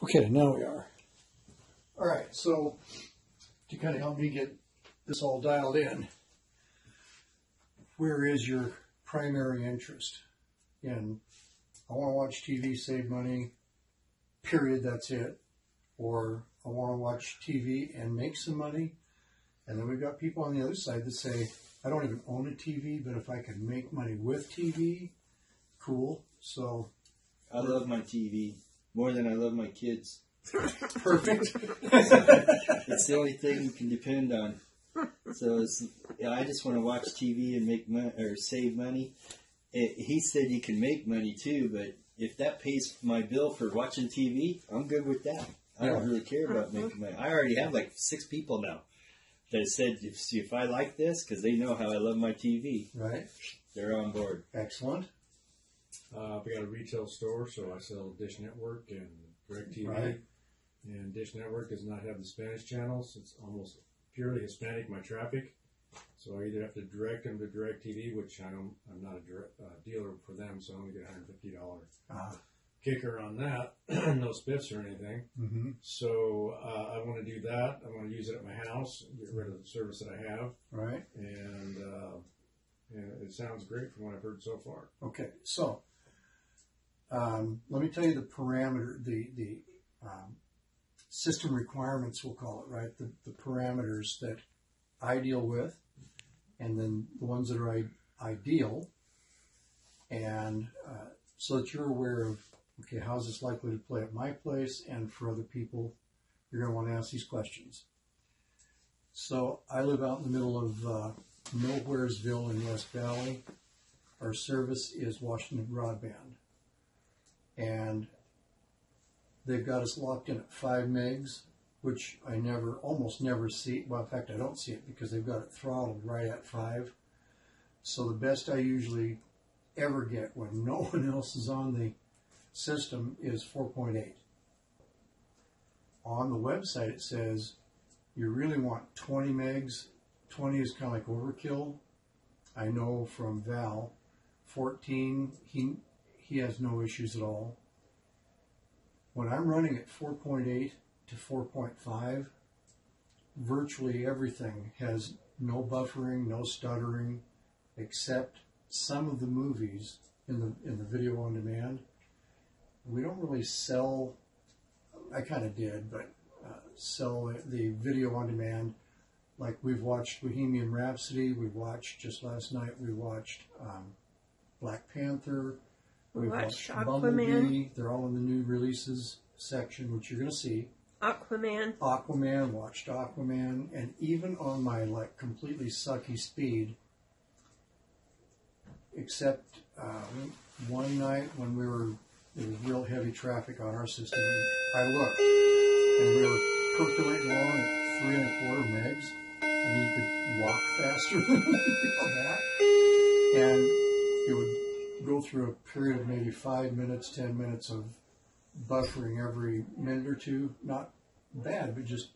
Okay, now we are. All right, so to kind of help me get this all dialed in, where is your primary interest? In, I want to watch TV, save money, period, that's it. Or I want to watch TV and make some money. And then we've got people on the other side that say, I don't even own a TV, but if I can make money with TV, cool. So I love my TV more than I love my kids. perfect. It's the only thing you can depend on. So I just want to watch TV and make money or save money. He said you can make money too, but if that pays my bill for watching TV, I'm good with that. I don't really care about making money. I already have like 6 people now that said if I like this, because they know how I love my TV, Right. they're on board. Excellent. We got a retail store, so I sell Dish Network and DirecTV. Right. And Dish Network does not have the Spanish channels. It's almost purely Hispanic, my traffic. So I either have to direct them to DirecTV, which I'm not a dealer for them, so I only get $150 kicker on that. No spiffs or anything. Mm-hmm. So I want to do that. I want to use it at my house, get rid of the service that I have. Right. And it sounds great from what I've heard so far. Okay, so let me tell you the parameter, the system requirements, we'll call it, right? The parameters that I deal with, and then the ones that are ideal, and so that you're aware of, okay, how's this likely to play at my place, and for other people, you're going to want to ask these questions. So I live out in the middle of Nowheresville in West Valley. Our service is Washington Broadband, and they've got us locked in at 5 megs, which I almost never see. Well, in fact, I don't see it because they've got it throttled right at 5. So the best I usually ever get when no one else is on the system is 4.8. On the website, it says you really want 20 megs. 20 is kind of like overkill. I know from Val, 14, he has no issues at all. When I'm running at 4.8 to 4.5, virtually everything has no buffering, no stuttering, except some of the movies in the video on demand. We don't really sell, I kind of did, but sell the video on demand. Like we've watched Bohemian Rhapsody, we watched, just last night, we watched Black Panther, we watched Bumblebee. They're all in the new releases section, which you're going to see. Aquaman, watched Aquaman, and even on my like completely sucky speed, except one night when there was real heavy traffic on our system, I looked, and we were percolating along at 3 1/4 megs. I mean, you could walk faster than that. And it would go through a period of maybe 5 minutes, 10 minutes of buffering every minute or two. Not bad, but just,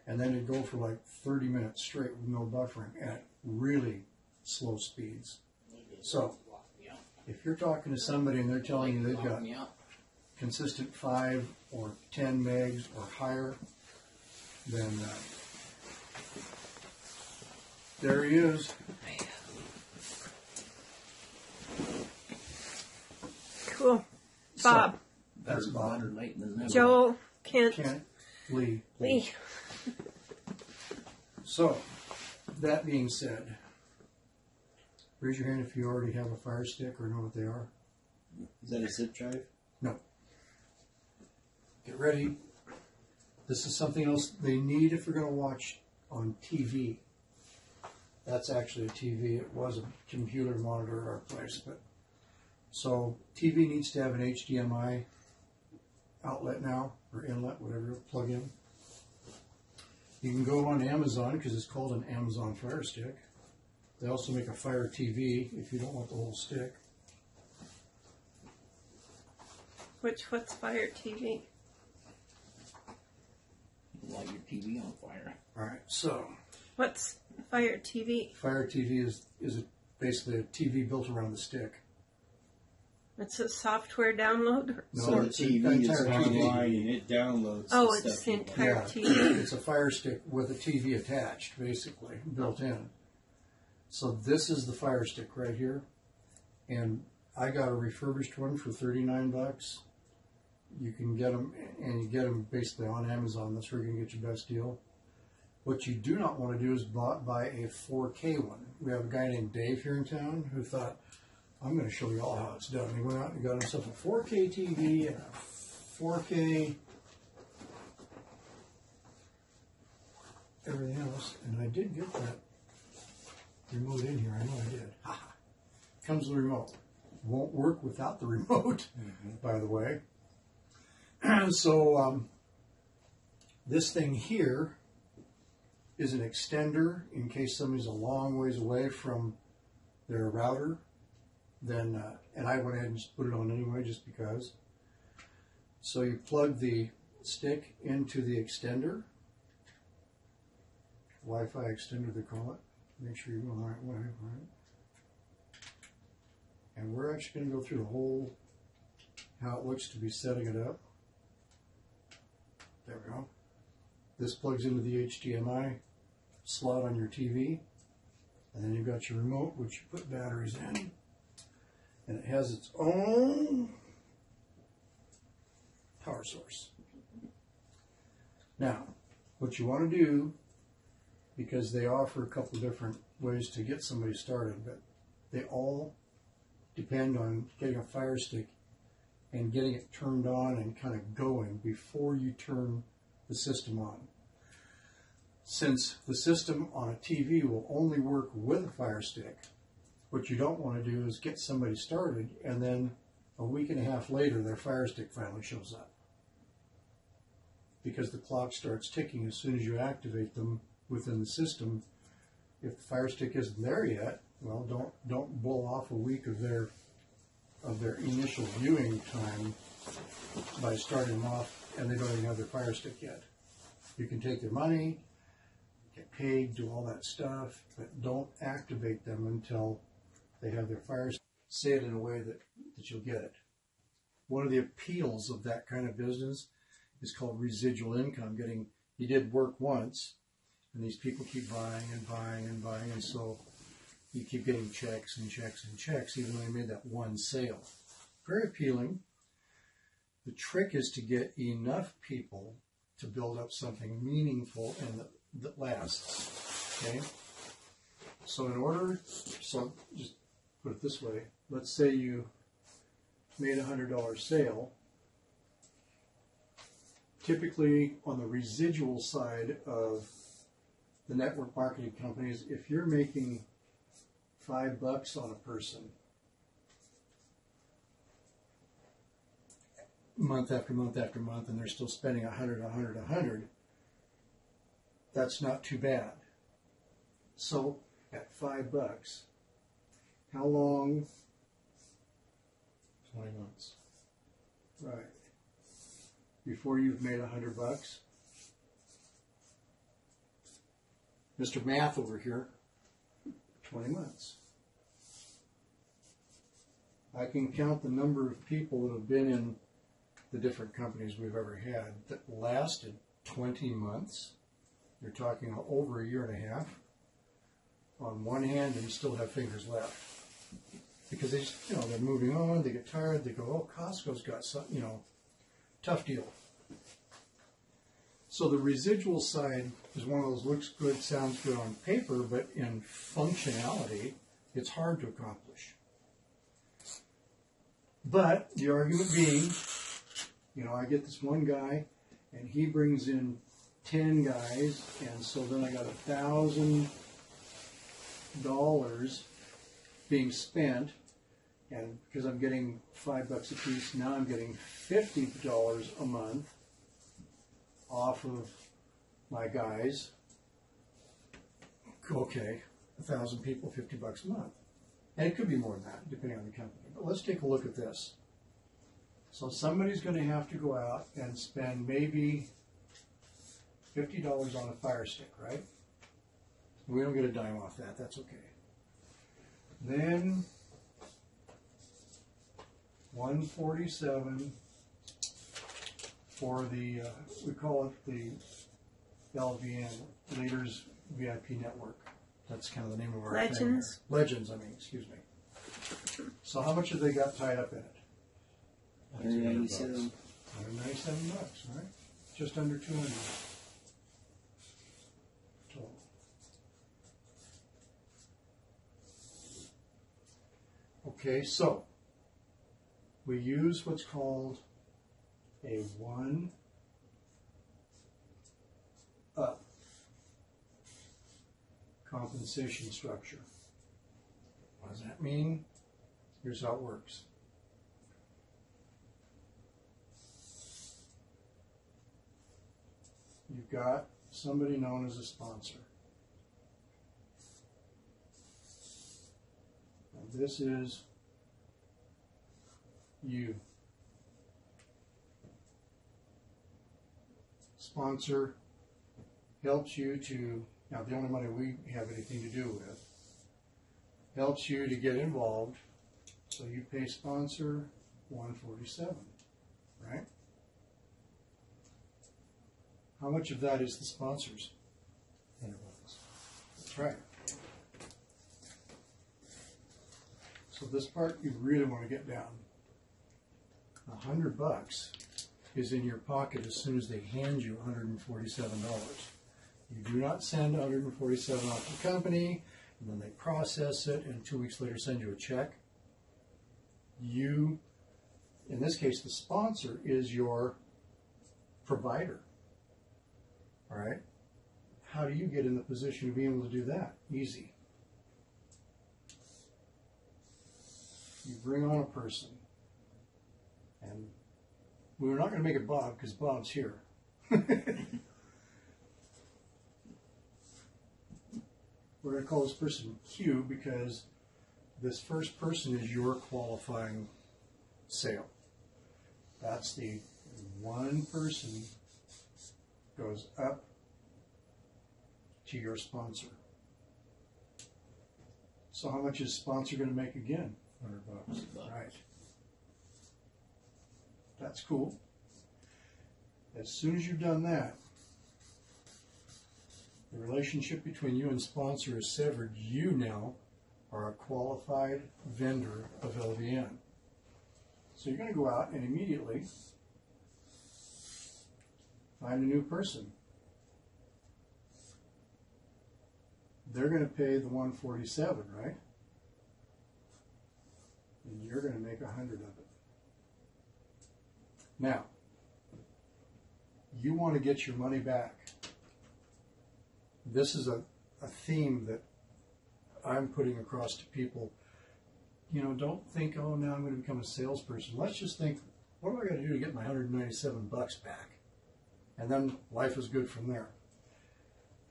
and then it'd go for like 30 minutes straight with no buffering at really slow speeds. So, if you're talking to somebody and they're telling you they've got consistent 5 or 10 megs or higher, then there he is. cool. Bob, That's Bob. Joel, Kent, Lee. So, that being said, raise your hand if you already have a Fire Stick or know what they are. Is that a zip drive? No. Get ready. This is something else they need if you're going to watch on TV. That's actually a TV. It was a computer monitor at our place, but so TV needs to have an HDMI outlet now, or inlet, whatever, plug in. You can go on Amazon because it's called an Amazon Fire Stick. They also make a Fire TV if you don't want the whole stick. what's Fire TV? Light your TV on fire. All right, so What's Fire TV? Fire TV is basically a TV built around the stick. It's a software download. No, So the it's the TV is entire TV. online and it downloads. Oh, the it's stuff the you want. entire Yeah, TV. it's a Fire Stick with a TV attached, basically, built in. So this is the Fire Stick right here. And I got a refurbished one for $39. You can get them, and you get them basically on Amazon. That's where you're going to get your best deal. What you do not want to do is buy a 4K one. We have a guy named Dave here in town who thought, I'm going to show you all how it's done. He went out and got himself a 4K TV and a 4K everything else. And I did get that remote in here. I know I did. Comes with the remote. Won't work without the remote, by the way. So this thing here is an extender in case somebody's a long ways away from their router. Then, and I went ahead and just put it on anyway, just because. So you plug the stick into the extender, Wi-Fi extender they call it. Make sure you're going the right way, right? And we're actually going to go through the whole, how it looks to be setting it up. There we go. This plugs into the HDMI slot on your TV. And then you've got your remote, which you put batteries in. And it has its own power source. Now, what you want to do, because they offer a couple different ways to get somebody started, but they all depend on getting a Fire Stick and getting it turned on and kind of going before you turn the system on. Since the system on a TV will only work with a Fire Stick, what you don't want to do is get somebody started and then a week and a half later their Fire Stick finally shows up. Because the clock starts ticking as soon as you activate them within the system. If the Fire Stick isn't there yet, well, don't blow off a week of their initial viewing time by starting them off and they don't even have their Fire Stick yet. You can take their money, get paid, do all that stuff, but don't activate them until they have their Fire Stick. Say it in a way that you'll get it. One of the appeals of that kind of business is called residual income. You did work once, and these people keep buying and buying and buying, and so you keep getting checks and checks and checks, even though you made that one sale. Very appealing. The trick is to get enough people to build up something meaningful and that lasts. Okay? So just put it this way. Let's say you made a $100 sale. Typically, on the residual side of the network marketing companies, if you're making $5 on a person, month after month after month, and they're still spending $100, that's not too bad. So, at $5, how long? 20 months. Right. Before you've made $100? Mr. Math over here, 20 months. I can count the number of people that have been in the different companies we've ever had that lasted 20 months. You're talking over a year and a half on one hand and still have fingers left. Because they just, they're moving on, they get tired, they go, oh, Costco's got some, tough deal. So the residual side is one of those looks good, sounds good on paper, but in functionality, it's hard to accomplish. But the argument being, I get this one guy, and he brings in 10 guys, and so then I got $1,000 being spent, and because I'm getting $5 a piece, now I'm getting $50 a month off of my guys. Okay, 1,000 people, $50 a month. And it could be more than that, depending on the company. But let's take a look at this. So somebody's going to have to go out and spend maybe $50 on a Fire Stick, right? We don't get a dime off that. That's okay. Then $147 for the, we call it the LVN, Leaders VIP Network. That's kind of the name of our Legends. thing there. Legends, excuse me. So how much have they got tied up in it? $197. $197, all right? Just under 200 total. Okay, so we use what's called a one-up compensation structure. What does that mean? Here's how it works. You've got somebody known as a sponsor. And this is you. Sponsor helps you to, now the only money we have anything to do with, helps you to get involved. So you pay sponsor $147, right? How much of that is the sponsors? $100. That's right. So this part you really want to get down. $100 is in your pocket as soon as they hand you $147. You do not send $147 off to the company, and then they process it, and 2 weeks later send you a check. You, in this case, the sponsor is your provider. All right? How do you get in the position of being able to do that? Easy. You bring on a person, and we're not going to make it Bob because Bob's here. We're going to call this person Q because this first person is your qualifying sale. That's the one person goes up to your sponsor. So how much is sponsor going to make again? $100. Right. That's cool. As soon as you've done that, the relationship between you and sponsor is severed. You now are a qualified vendor of LVN. So you're going to go out and immediately find a new person. They're going to pay the $147, right? And you're going to make $100 of it. Now, you want to get your money back. This is a theme that I'm putting across to people. You know, don't think, oh, now I'm going to become a salesperson. Let's just think, what do I got to do to get my $197 back? And then life is good from there.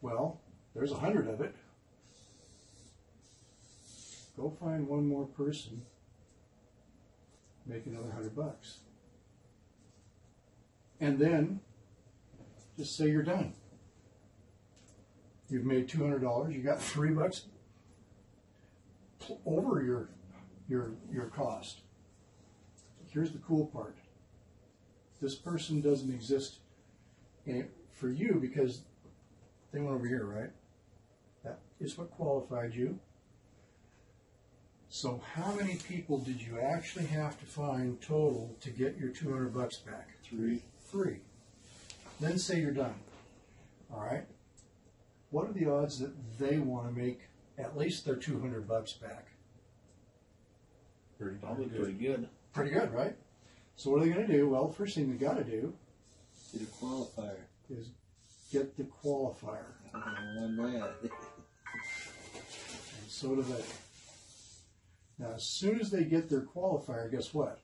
Well, there's 100 of it. Go find one more person, make another $100. And then just say you're done. You've made $200. You got $3 over your cost. Here's the cool part. This person doesn't exist for you because they went over here, right? That is what qualified you. So how many people did you actually have to find total to get your $200 back? 3. 3. Then say you're done. All right? What are the odds that they want to make at least their $200 back? Probably pretty good. Pretty good, right? So what are they going to do? Well, the first thing they got to do Get a qualifier. is get the qualifier. On that. And so do they. Now, as soon as they get their qualifier, guess what?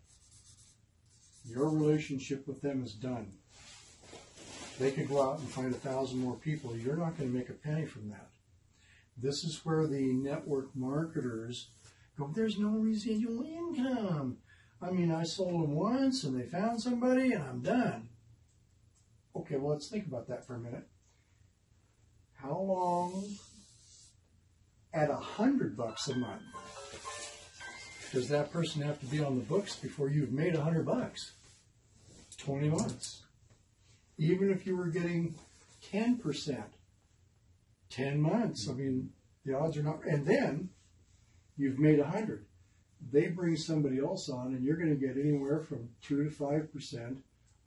Your relationship with them is done. They could go out and find 1,000 more people. You're not going to make a penny from that. This is where the network marketers go, there's no residual income. I mean, I sold them once and they found somebody and I'm done. Okay, well, let's think about that for a minute. How long at $100 a month does that person have to be on the books before you've made $100? 20 months. Even if you were getting 10%, 10 months. I mean, the odds are not. And then you've made 100. They bring somebody else on, and you're going to get anywhere from 2 to 5%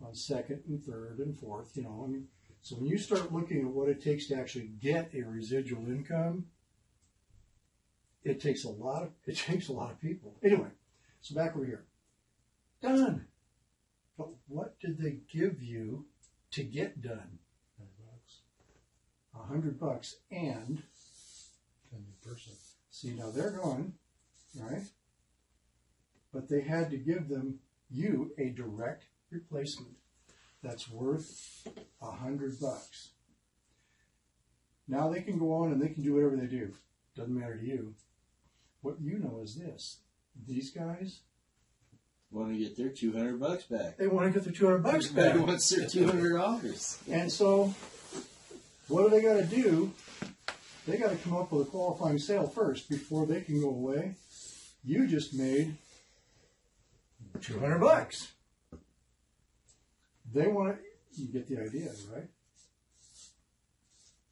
on second and third and fourth. You know, I mean, so when you start looking at what it takes to actually get a residual income, it takes a lot of people. Anyway, so back over here. Done. But what did they give you to get done? $100 and see, now they're gone, right? But they had to give you a direct replacement that's worth $100. Now they can go on and they can do whatever they do. Doesn't matter to you. What you know is this: these guys Want to get their $200 back. they want to get their $200 Everybody back. wants their $200. And so, what do they got to do? They got to come up with a qualifying sale first before they can go away. You just made $200. They want to. You get the idea, right?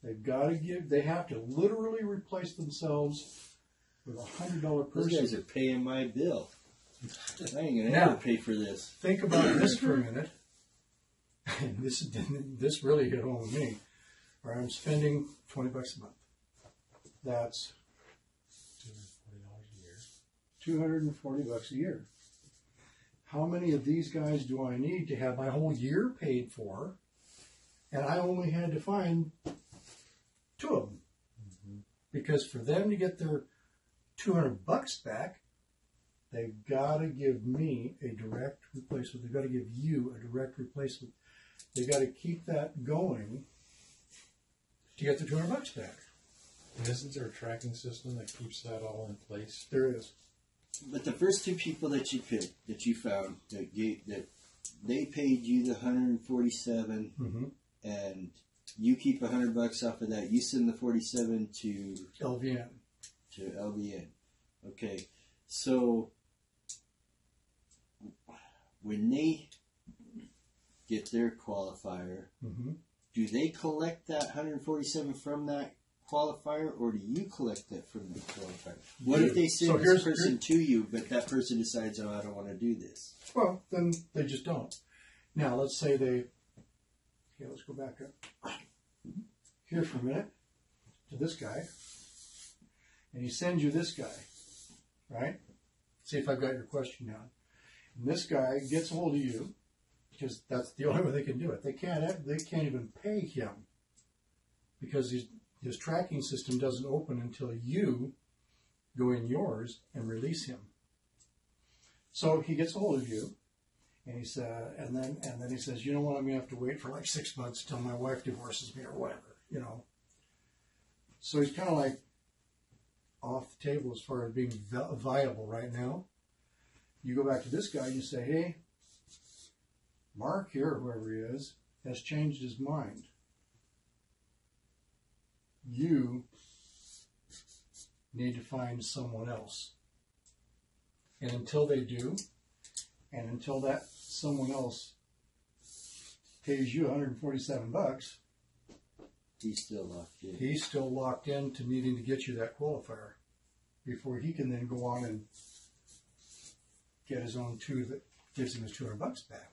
They've got to give. They have to literally replace themselves with $100 Those guys person. are paying my bill. I ain't going to Now- ever pay for this. Think about this for a minute. And this really hit home with me. Where I'm spending $20 a month. That's $240 a year. How many of these guys do I need to have my whole year paid for? And I only had to find 2 of them. Because for them to get their $200 back, they've got to give me a direct replacement. They've got to give you a direct replacement. They've got to keep that going to get the $200 back. And isn't there a tracking system that keeps that all in place? There is. But the first 2 people that you picked, that you found, that they paid you the $147, Mm-hmm. and you keep $100 off of that. You send the $47 to LVN. LVN. Okay, so when they get their qualifier, Mm-hmm. do they collect that $147 from that qualifier, or do you collect that from the qualifier? What if they send So this here's- person to you, but that person decides, oh, I don't want to do this? Well, then they just don't. Now, let's say okay, let's go back up here for a minute to this guy. And he sends you this guy, right? See if I've got your question down. And this guy gets a hold of you, because that's the only way they can do it. They can't even pay him, because his tracking system doesn't open until you go in yours and release him. So he gets a hold of you, and he said, and then he says, you know what, I'm gonna have to wait for like 6 months until my wife divorces me or whatever, you know. So he's kind of like off the table as far as being viable right now. You go back to this guy and you say, hey, Mark here, whoever he is, has changed his mind. You need to find someone else. And until they do, and until that someone else pays you $147, He's still locked in. he's still locked in to needing to get you that qualifier before he can then go on and get his own 2 that gives him his $200 back.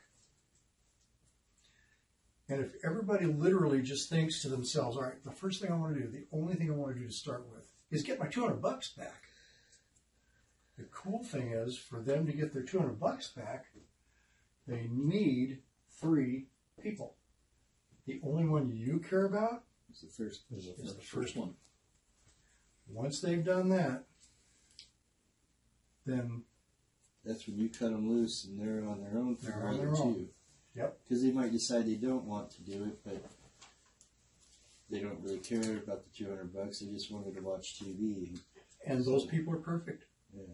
And if everybody literally just thinks to themselves, all right, the first thing I want to do, the only thing I want to do to start with is get my $200 back. The cool thing is, for them to get their $200 back, they need 3 people. The only one you care about It's the first. is the first one. Once they've done that, then That's when you cut them loose and they're on their own for They're on the their other own. 2. Yep. Because they might decide they don't want to do it, but they don't really care about the $200. They just wanted to watch TV. and those people are perfect. Yeah.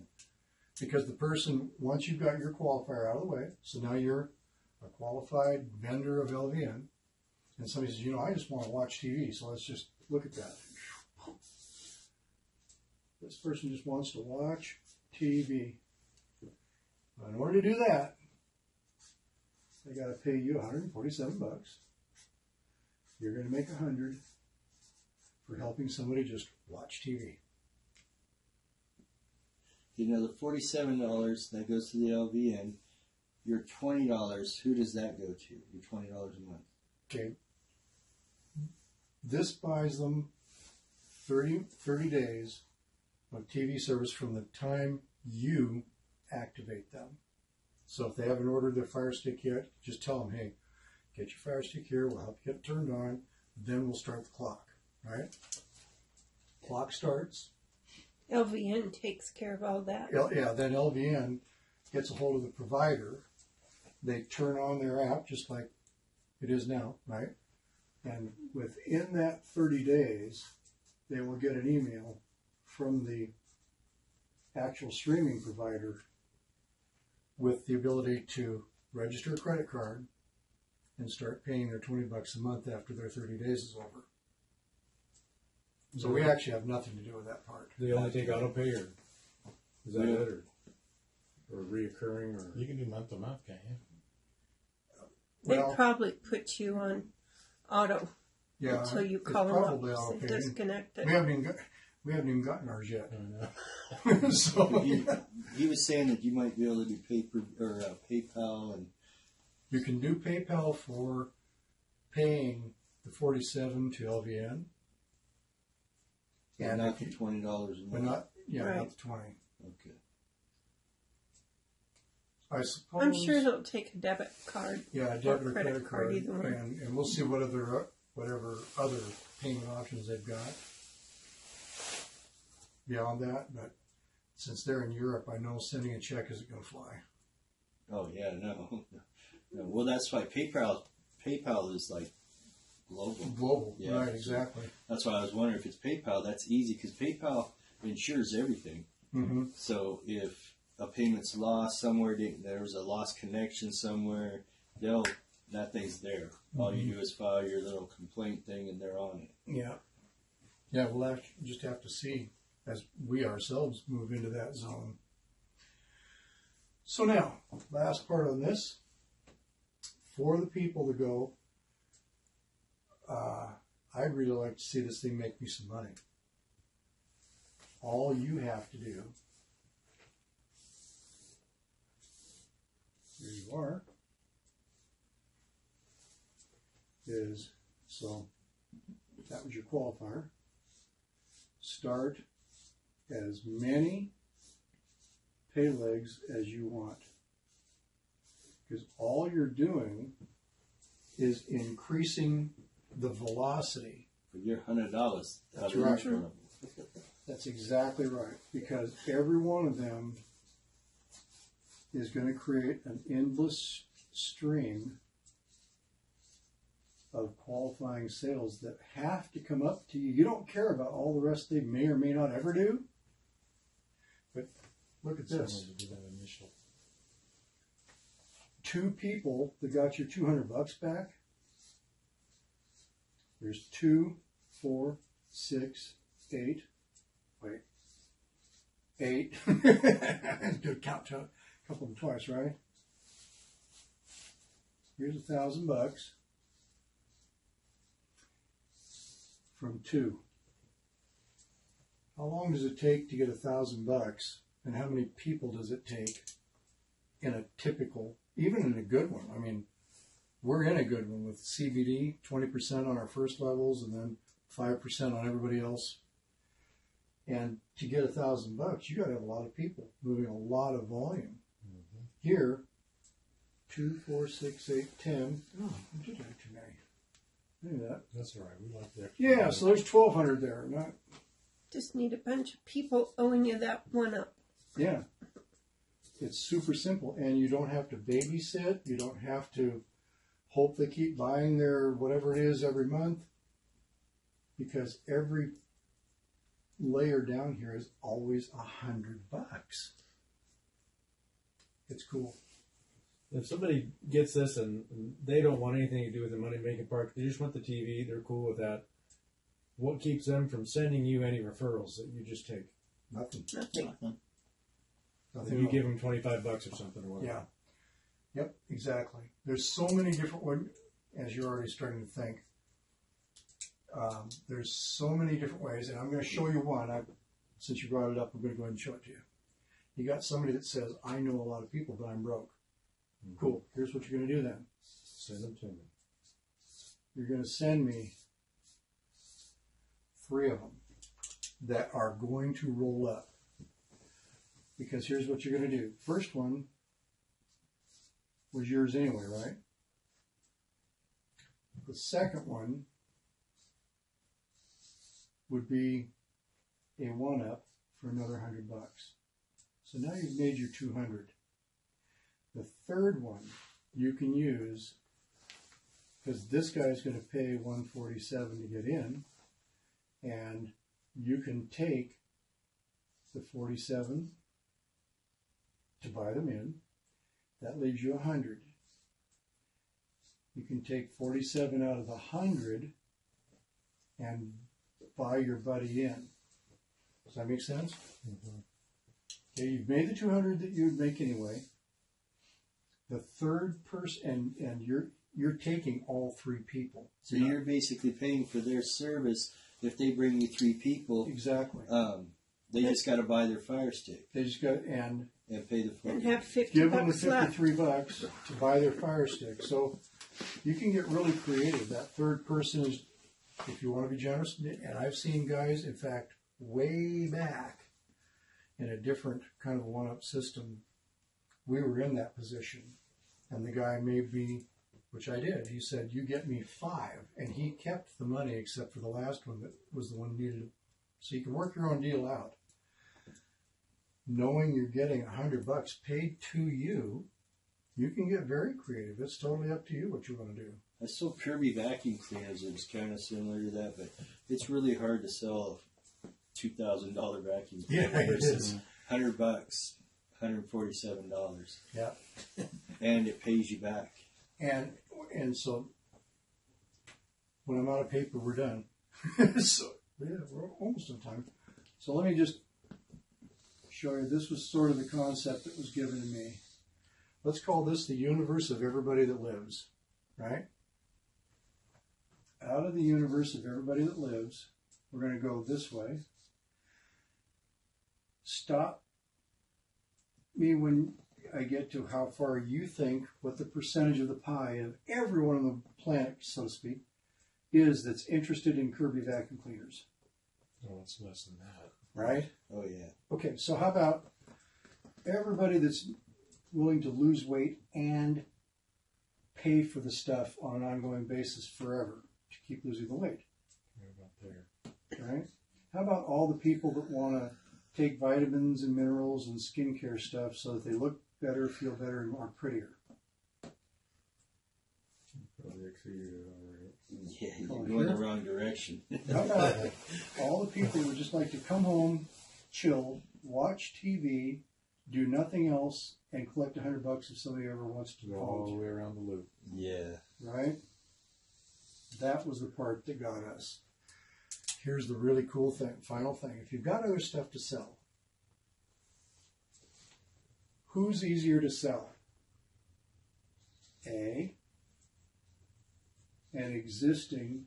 Because the person, once you've got your qualifier out of the way, so now you're a qualified vendor of LVN, and somebody says, you know, I just want to watch TV, so let's just look at that. This person just wants to watch TV. In order to do that, they got to pay you $147. You're going to make $100 for helping somebody just watch TV. You know, the $47 that goes to the LVN, your $20, who does that go to? Your $20 a month. Okay. This buys them 30 days of TV service from the time you activate them. So if they haven't ordered their Fire Stick yet, just tell them, hey, get your Fire Stick here, we'll help you get it turned on, then we'll start the clock, right? Clock starts. LVN takes care of all that. Then LVN gets a hold of the provider. They turn on their app just like it is now, right? And within that 30 days, they will get an email from the actual streaming provider with the ability to register a credit card and start paying their $20 a month after their 30 days is over. So we actually have nothing to do with that part. Do they only take auto pay, or is that it, or reoccurring, or You can do month to month, can't you? They Well, probably put you on auto yeah, until you it's call them up. probably Say auto-pay. disconnected. We haven't even gotten ours yet. I know. So He was saying that you might be able to do PayPal, and you can do PayPal for paying the $47 to LVN, and not if for you- $20 a month. but not Right. not the 20. Okay. I suppose. I'm sure they'll take a debit card. Yeah, a debit or credit credit card, card, either one. and we'll see whatever other payment options they've got beyond that. But since they're in Europe, I know sending a check isn't going to fly. Oh yeah, no. Well, that's why PayPal is like global. Global, Yeah. right? Exactly. That's why I was wondering if it's PayPal. That's easy because PayPal insures everything. Mm-hmm. So if a payment's lost somewhere, there's a lost connection somewhere, that thing's there. All you do is file your little complaint thing, and they're on it. Yeah. Yeah, we'll just have to see as we ourselves move into that zone. So now, last part on this, for the people to go, I'd really like to see this thing make me some money. All you have to do, here you are, is, so that was your qualifier. Start as many pay legs as you want. Because all you're doing is increasing the velocity. For your $100, That's right. That's exactly right. Because every one of them is going to create an endless stream of qualifying sales that have to come up to you. You don't care about all the rest they may or may not ever do. But look at this. Someone to do that initial. 2 people that got your $200 back. There's 2, 4, 6, 8. Wait. 8. Do a count to a couple of them twice, right? Here's $1,000 from 2. How long does it take to get $1,000, and how many people does it take in a typical, even in a good one? I mean, we're in a good one with CBD, 20% on our first levels, and then 5% on everybody else. And to get $1,000, you got to have a lot of people moving a lot of volume. Mm-hmm. Here, 2, 4, 6, 8, 10. Oh, I did have too many. Look at that. that's all right. We like that. Yeah, so there's 1,200 there. Not, Just need a bunch of people owing you that one up. yeah. It's super simple, and you don't have to babysit. You don't have to hope they keep buying their whatever it is every month, because every layer down here is always $100. It's cool. If somebody gets this and they don't want anything to do with the money making part, they just want the TV, they're cool with that. What keeps them from sending you any referrals that you just take? Nothing. Nothing. Nothing You wrong. give them $25 or something or whatever. Yeah. Yep, exactly. There's so many different ways, as you're already starting to think. There's so many different ways, and I'm going to show you one. Since you brought it up, I'm going to go ahead and show it to you. You got somebody that says, I know a lot of people, but I'm broke. Cool. Here's what you're going to do then. Send them to me. You're going to send me 3 of them that are going to roll up. Because here's what you're going to do. First one was yours anyway, right? The second one would be a 1-up for another $100. So now you've made your 200. The third one you can use because this guy's going to pay $147 to get in, and you can take the 47 to buy them in. That leaves you 100. You can take 47 out of the 100 and buy your buddy in. Does that make sense? Mm-hmm. Okay, you've made the 200 that you would make anyway. The third person, and you're taking all 3 people. So you're basically paying for their service. If they bring you 3 people, Exactly. they just got to buy their Fire Stick They just got and and pay the And fee. have 50 give them the bucks left. $53 to buy their Fire Stick. So you can get really creative. That third person is, if you want to be generous, and I've seen guys, in fact, way back in a different kind of 1-up system, we were in that position. And the guy made me, which I did, he said, you get me 5. And he kept the money except for the last one that was the one needed. So you can work your own deal out. Knowing you're getting $100 paid to you, you can get very creative. It's totally up to you what you want to do. I sold Kirby vacuum cleaners. It's kind of similar to that, but it's really hard to sell a $2,000 vacuum cleaner Yeah, it versus is. $100, $147, Yeah. and it pays you back. And so when I'm out of paper, we're done. So yeah, we're almost on time. So let me just show you. This was sort of the concept that was given to me. Let's call this the universe of everybody that lives, right? Out of the universe of everybody that lives, we're going to go this way. Stop me when I get to how far you think, what the percentage of the pie of everyone on the planet, so to speak, is that's interested in Kirby vacuum cleaners, Oh, it's less than that. right? Oh, yeah. Okay, so how about everybody that's willing to lose weight and pay for the stuff on an ongoing basis forever to keep losing the weight, Right about there. right? How about all the people that want to take vitamins and minerals and skincare stuff so that they look better, feel better, and are prettier? Probably exceeded it already. Yeah, you're going the wrong direction. How about all the people who would just like to come home, chill, watch TV, do nothing else, and collect $100 if somebody ever wants to Go all call the you, way around the loop. Yeah. right? That was the part that got us. Here's the really cool thing, final thing. If you've got other stuff to sell, who's easier to sell? A, an existing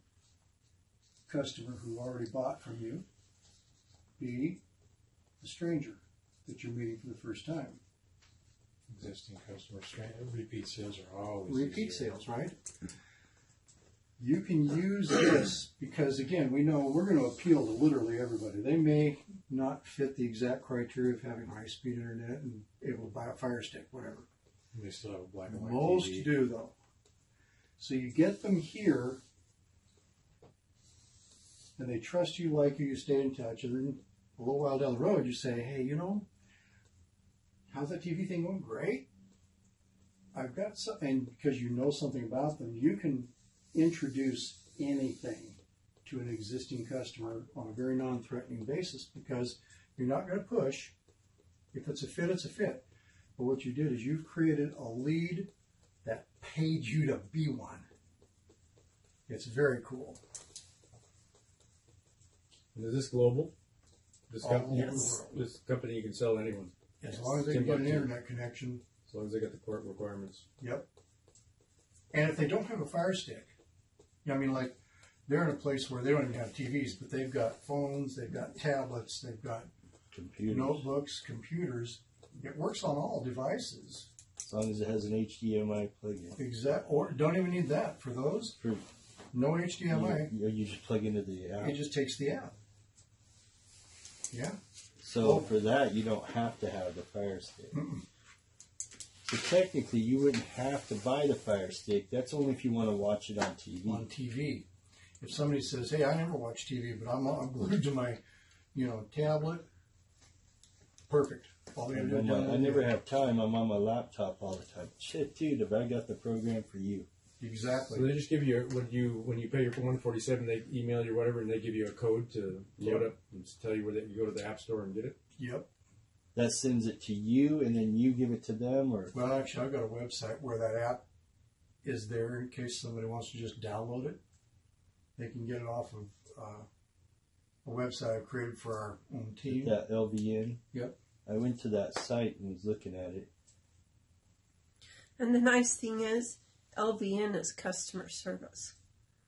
customer who already bought from you. B, a stranger that you're meeting for the first time. Existing customer repeat sales are always Repeat easier. sales, right? You can use this because, again, we know we're going to appeal to literally everybody. They may not fit the exact criteria of having high-speed internet and able to buy a Fire Stick, whatever. They still have a black and white Most TV. do, though. So you get them here, and they trust you, like you stay in touch, and then a little while down the road, you say, hey, you know, how's that TV thing going? Great. I've got some, and because you know something about them, you can introduce anything to an existing customer on a very non-threatening basis because you're not going to push. If it's a fit, it's a fit. But what you did is you've created a lead that paid you to be one. It's very cool. And is this global? This All company, over the world. this company you can sell to anyone. As long as they get an internet connection. As long as they get the port requirements. Yep. And if they don't have a Fire Stick, I mean, like, they're in a place where they don't even have TVs, but they've got phones, they've got tablets, they've got Computers. notebooks, computers. It works on all devices. As long as it has an HDMI plug-in. Or don't even need that for those. For, No HDMI. you just plug into the app. It just takes the app. Yeah. So for that, you don't have to have the Fire Stick. So technically, you wouldn't have to buy the Fire Stick. That's only if you want to watch it on TV. On TV. If somebody says, "Hey, I never watch TV, but I'm glued to my, tablet," perfect. All they gotta do is I never have time. I'm on my laptop all the time. Shit, dude, have I got the program for you? Exactly. So they just give you when you pay your $147, they email you whatever, and they give you a code to load up and tell you where you go to the App Store and get it. Yep. That sends it to you, and then you give it to them, or Well, actually, I've got a website where that app is there in case somebody wants to just download it. They can get it off of a website I've created for our own team. that LVN. Yep. I went to that site and was looking at it. And the nice thing is, LVN is customer service.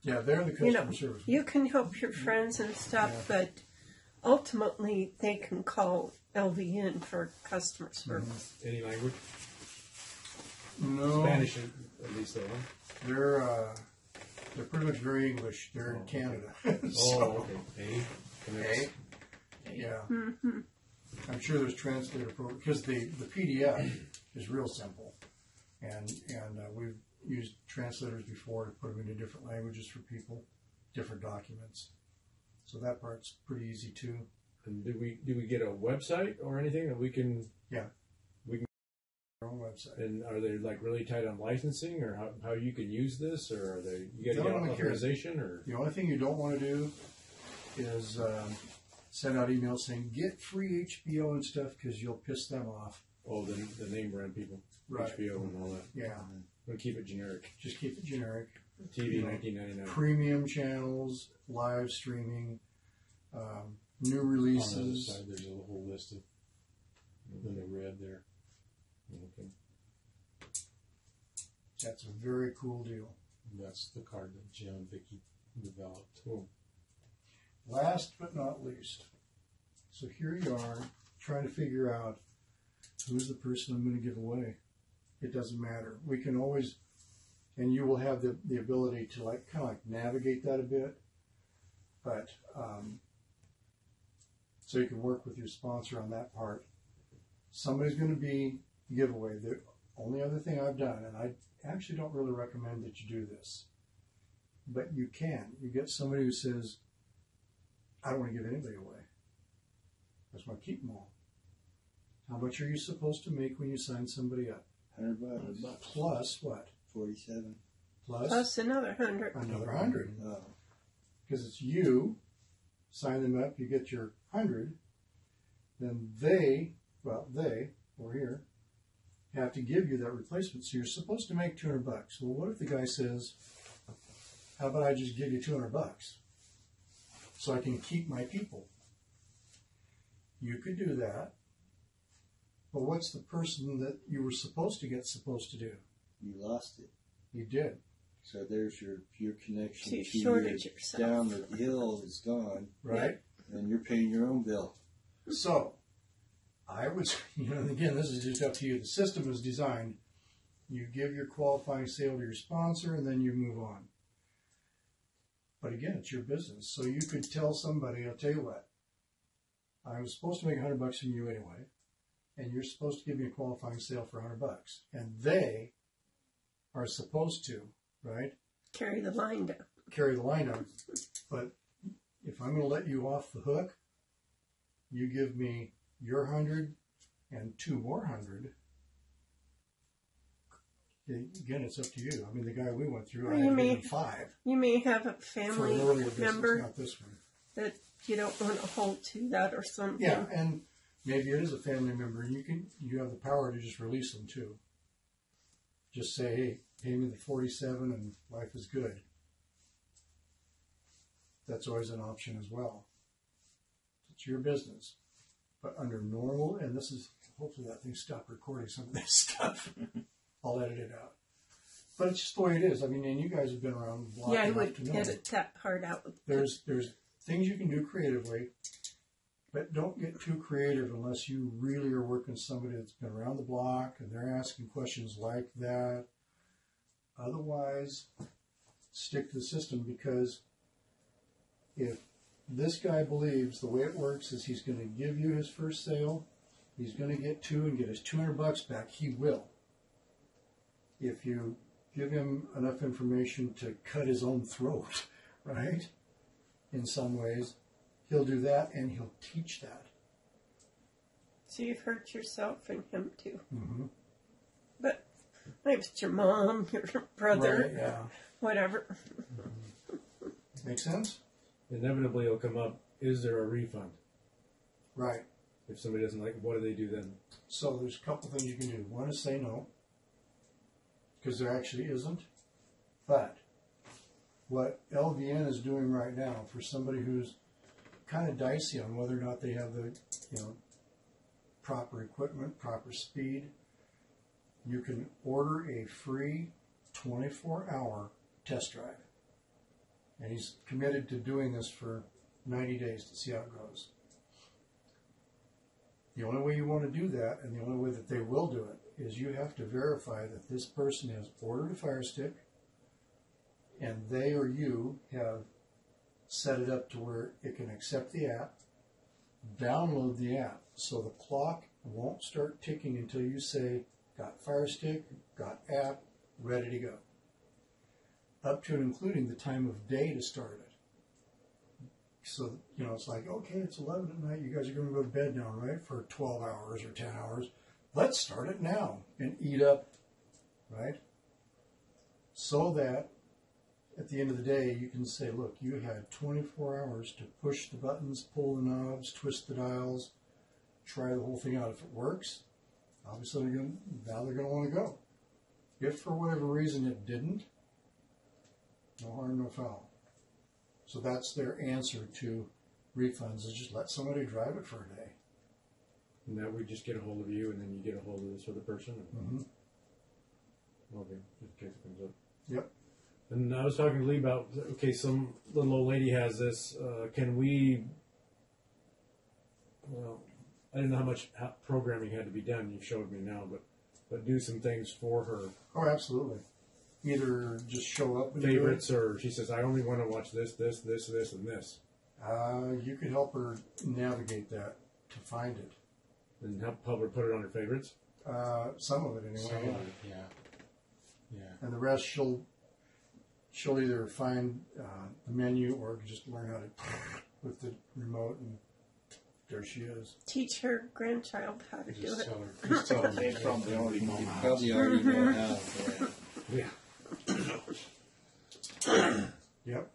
Yeah, they're the customer service. You can help your friends and stuff, but ultimately they can call LVN for customer service. Any language? No, Spanish, at least though. Huh? they're pretty much very English. They're in Canada. Oh, okay. Connects. Yeah. I'm sure there's translator programs because the PDF is real simple, and we've used translators before to put them into different languages for people, different documents. So that part's pretty easy too. And do we get a website or anything that we can? Yeah. We can. Our own website. And are they like really tight on licensing, or how you can use this, or are they you got to They get don't care. authorization, or The only thing you don't want to do is send out emails saying get free HBO and stuff because you'll piss them off. the name brand people, Right. HBO and all that. Yeah. We'll keep it generic. Just keep it generic. TV $19.99. Premium channels, live streaming, new On the other releases. side, there's a whole list of in the red there. Okay. That's a very cool deal. And that's the card that Jim and Vicky developed. Cool. Last but not least, so here you are trying to figure out who's the person I'm going to give away. It doesn't matter. We can always, and you will have the ability to kind of navigate that a bit, but so you can work with your sponsor on that part. Somebody's going to be the giveaway. The only other thing I've done, and I actually don't really recommend that you do this, but you can. You get somebody who says, I don't want to give anybody away. I just want to keep them all. How much are you supposed to make when you sign somebody up? $100. Plus what? 47. Plus another 100. Another 100. Oh. Because it's you, sign them up, you get your 100. Then they, over here, have to give you that replacement. So you're supposed to make $200. Well, what if the guy says, how about I just give you $200 so I can keep my people? You could do that. But what's the person that you were supposed to get supposed to do? You lost it. You did. So there's your connection So you to your shorted yourself. down the hill is gone, Right? and you're paying your own bill. So, I would, and again, this is just up to you. The system is designed. You give your qualifying sale to your sponsor, and then you move on. But again, it's your business. So you could tell somebody, I'll tell you what, I was supposed to make $100 from you anyway, and you're supposed to give me a qualifying sale for $100. And they are supposed to, right, Carry the line down. carry the line down. But if I'm going to let you off the hook, you give me your 100 and 2 more 100. Again, it's up to you. I mean, the guy we went through, Or I you had may- given 5 You may have a for family an earlier business, member not this one. that you don't want to hold to that or something. Yeah, and maybe it is a family member, and you have the power to just release them too. Just say, hey, pay me the 47 and life is good. That's always an option as well. It's your business. But under normal, and this is hopefully that thing stopped recording some of this stuff. I'll edit it out. But it's just the way it is. I mean, and you guys have been around the block Yeah, I enough would to know. edit that part out. There's things you can do creatively, but don't get too creative unless you really are working with somebody that's been around the block and they're asking questions like that. Otherwise, stick to the system, because if this guy believes the way it works is he's going to give you his first sale, he's going to get two and get his $200 back, he will. If you give him enough information to cut his own throat, right? In some ways, he'll do that, and he'll teach that. So you've hurt yourself and him too. Mm-hmm. But maybe it's your mom, your brother, Right, yeah. whatever. Make sense? Inevitably, it'll come up. Is there a refund? Right. If somebody doesn't like it, what do they do then? So there's a couple things you can do. One is say no, because there actually isn't. But what LVN is doing right now for somebody who's kind of dicey on whether or not they have the, proper equipment, proper speed, you can order a free 24-hour test drive. And he's committed to doing this for 90 days to see how it goes. The only way you want to do that, and the only way that they will do it, is you have to verify that this person has ordered a Fire Stick, and they or you have set it up to where it can accept the app, download the app, so the clock won't start ticking until you say, got Fire Stick, got app, ready to go. Up to and including the time of day to start it. So, it's like, okay, it's 11 at night, you guys are going to go to bed now, right, for 12 hours or 10 hours. Let's start it now and eat up, right? So that at the end of the day, you can say, look, you had 24 hours to push the buttons, pull the knobs, twist the dials, try the whole thing out. If it works, obviously now they're going to want to go. If for whatever reason it didn't, no harm, no foul. So that's their answer to refunds, is just let somebody drive it for a day. And that we just get a hold of you, and then you get a hold of this other person. Mm-hmm. Okay, in case it comes up. Yep. And I was talking to Lee about, okay, some little old lady has this. Can we? Well, I didn't know how much programming had to be done. You showed me now, but do some things for her. Oh, absolutely. Either just show up and Favorites, or she says, I only want to watch this, this, this, this, and this. you could help her navigate that to find it. And help her put it on her favorites. Some of it anyway. Some yeah. of it, yeah. And the rest she'll either find the menu or just learn how to with the remote, and there she is. Teach her grandchild how to do Just it. tell her. Just tell her. They probably already know how. Probably already know how. Yeah. Yeah. Yep.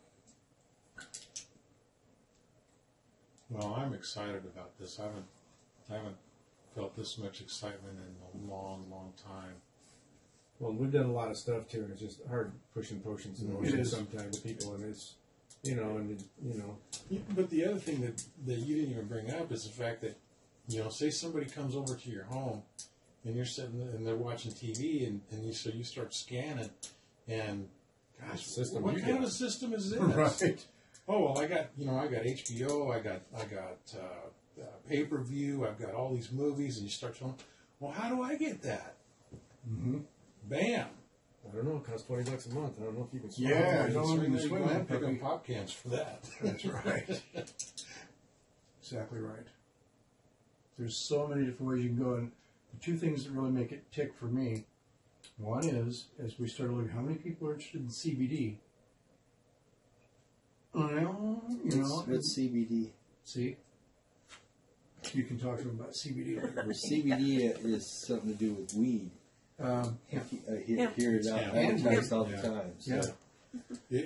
Well, I'm excited about this. I haven't felt this much excitement in a long, long time. Well, we've done a lot of stuff too, and it's just hard pushing potions and It motions is. sometimes to people, and it's, But the other thing that you didn't even bring up is the fact that, say somebody comes over to your home and you're sitting and they're watching TV, and so you start scanning, and gosh, System what you kind get. of a system is this? Right. Oh well, I got HBO, I got pay-per-view, I've got all these movies, and you start going, well, how do I get that? Mm-hmm. Bam! I don't know, it costs $20 a month. I don't know if you can swallow Yeah, it. don't So even there you swing go, that pick puppy. up pop cans for that. That's right. Exactly right. There's so many different ways you can go, and the two things that really make it tick for me, one is, as we started looking, how many people are interested in CBD? Well, What's CBD? see, you can talk to them about CBD Or later. CBD is something to do with weed. Um, I Yeah. hear it out Yeah. advertised all the Yeah. time. So yeah.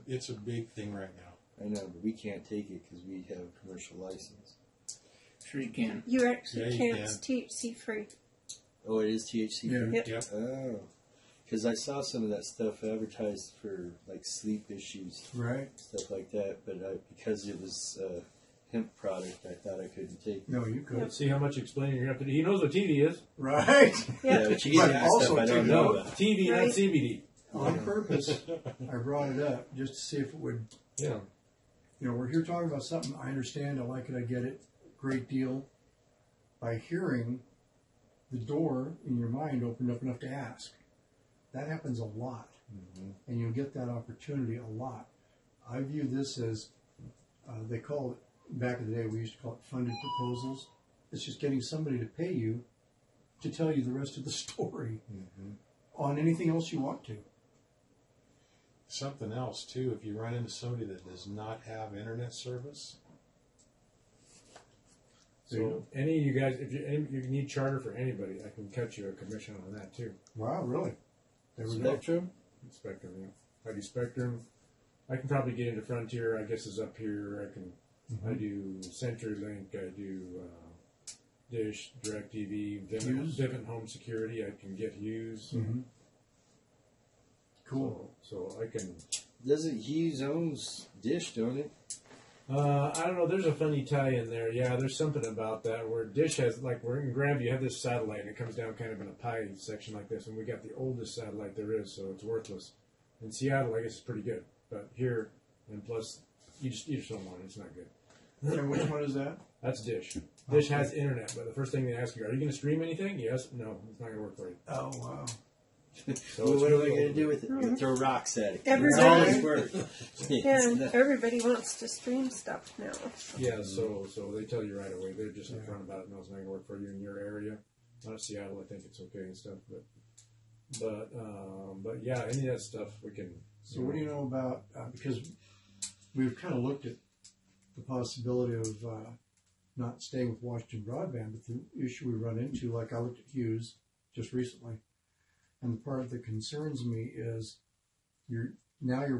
It's a big thing right now. I know, but we can't take it because we have a commercial license. Sure you can. You actually Yeah, you can't. can. It's THC free. Oh, it is THC. Yeah. free? Yep. Yep. Oh, because I saw some of that stuff advertised for like sleep issues, Right. stuff like that. But because it was hemp product I thought I couldn't take. No, you could. Let's see how much explaining you have to do. He knows what TV is. Right. Yeah. But you get But into also stuff I don't take know No, about. TV, not Right. CBD. On purpose, I brought it up just to see if it would. Yeah. You know, we're here talking about something. I understand. I like it. I get it. Great deal. By hearing the door in your mind opened up enough to ask. That happens a lot. And you'll get that opportunity a lot. I view this as, they call it, back in the day, we used to call it funded proposals. It's just getting somebody to pay you to tell you the rest of the story on anything else you want to. Something else too, if you run into somebody that does not have internet service, So any of you guys, if you need charter for anybody, I can cut you a commission on that too. Wow, really? There we go. Spectrum? Spectrum, yeah. I do Spectrum. I can probably get into Frontier. I guess is up here. I can. I do CenturyLink. I do Dish, DirecTV, Hughes? Vivint Home Security. I can get Hughes. Mhm. Cool. So I can. Doesn't Hughes owns Dish, don't it? I don't know. There's a funny tie in there. Yeah, there's something about that where Dish has, like, we're in Grandview, you have this satellite, and it comes down kind of in a pie section like this, and we got the oldest satellite there is, so it's worthless. In Seattle, I guess it's pretty good, but here, and plus, you just don't want it. It's not good. And which one is that? That's Dish. Dish has internet, but the first thing they ask you, are you going to stream anything? Yes. No, it's not going to work for you. Oh, wow. So Well, it's what are really they going to old. do with it? You throw rocks at it. Everybody- It's always worked. Yeah, everybody wants to stream stuff now. Yeah, so they tell you right away. They're just upfront about it. No, it's not going to work for you in your area. Not Seattle, I think it's okay and stuff. But yeah, any of that stuff we can. So what do you know about, because we've kind of looked at the possibility of not staying with Washington Broadband, but the issue we run into, like I looked at Hughes just recently, and the part that concerns me is you're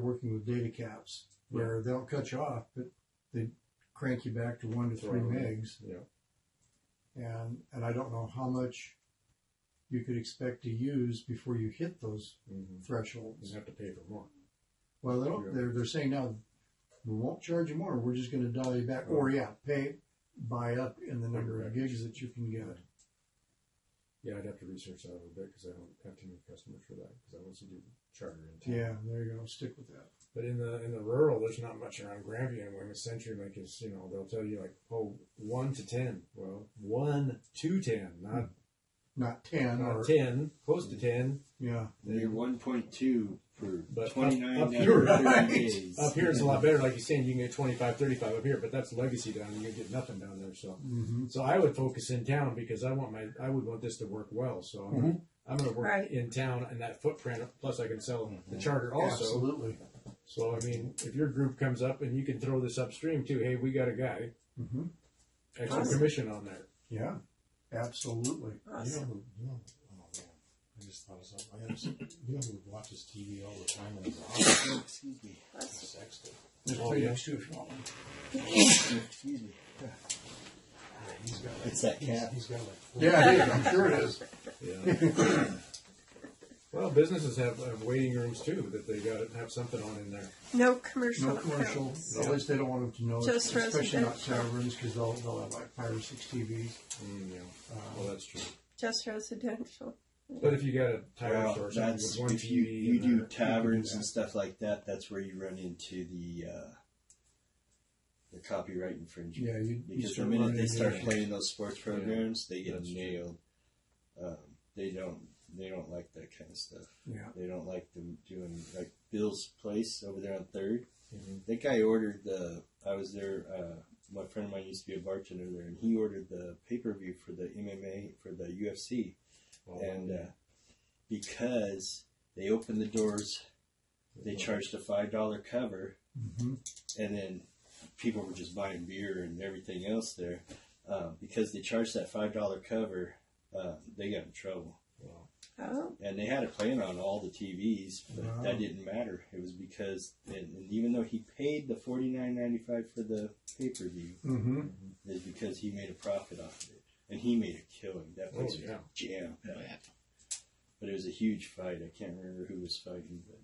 working with data caps where they don't cut you off, but they crank you back to 1 to 3 megs, Yeah. and I don't know how much you could expect to use before you hit those thresholds. You have to pay for more. Well, they don't, they're saying now we won't charge you more. We're just going to dial you back, or buy up in the number of gigs that you can get. Yeah, I'd have to research that a little bit because I don't have too many customers for that because I mostly do charter in town. Yeah, there you go. Stick with that. But in the rural, there's not much around Grandview anymore. The CenturyLink is, they'll tell you like, 1 to 10. Well, 1 to 10, Not 10 not or 10, close to 10. yeah. They're 1.2 for But up 29 here, days. Up here it's a lot better. Like you're saying, you can get 25, 35 up here, but that's legacy down. You can get nothing down there. So, so I would focus in town because I would want this to work well. So I'm going to work Right. in town and that footprint. Plus, I can sell the charter also. Absolutely. So I mean, if your group comes up and you can throw this upstream too, hey, we got a guy, extra commission on there. Yeah, absolutely. Awesome. oh man, I just thought of something. You know who watches TV all the time in his office? Excuse me. Sexton. Just play next to it if you want one. Excuse me. He's got like, It's that cat. He's got like 4 Yeah, it is. I'm sure it is. Yeah. Well, businesses have waiting rooms too that they got to have something on in there. No commercial. No commercial. accounts. At least they don't want them to know it, Just especially not residential. taverns because they'll have like 5 or 6 TVs. Yeah. Well, that's true. Just residential. But if you got a tire Well, store or something that's with one if you, TV, you in do there, taverns you and stuff like that. That's where you run into the copyright infringement. Yeah, you Because the start minute running they into start issues. playing those sports programs, they get That's true. nailed. They don't like that kind of stuff. Yeah. They don't like them doing like Bill's Place over there on 3rd. Mhm. That guy ordered I was there. My friend of mine used to be a bartender there, and he ordered the pay-per-view for the MMA for the UFC. And because they opened the doors, they charged a $5 cover, and then people were just buying beer and everything else there. Because they charged that $5 cover, they got in trouble. Oh, And they had it playing on all the TVs, but Wow. that didn't matter. It was because, and even though he paid the $49.95 for the pay-per-view, it's because he made a profit off of it. And he made a killing. That place yeah. was jam-packed. But it was a huge fight. I can't remember who was fighting, but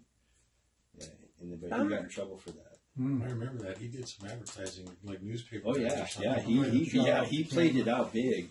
yeah, but he got in trouble for that. I remember that he did some advertising, like newspaper. Oh ads or yeah, something. he played it out big.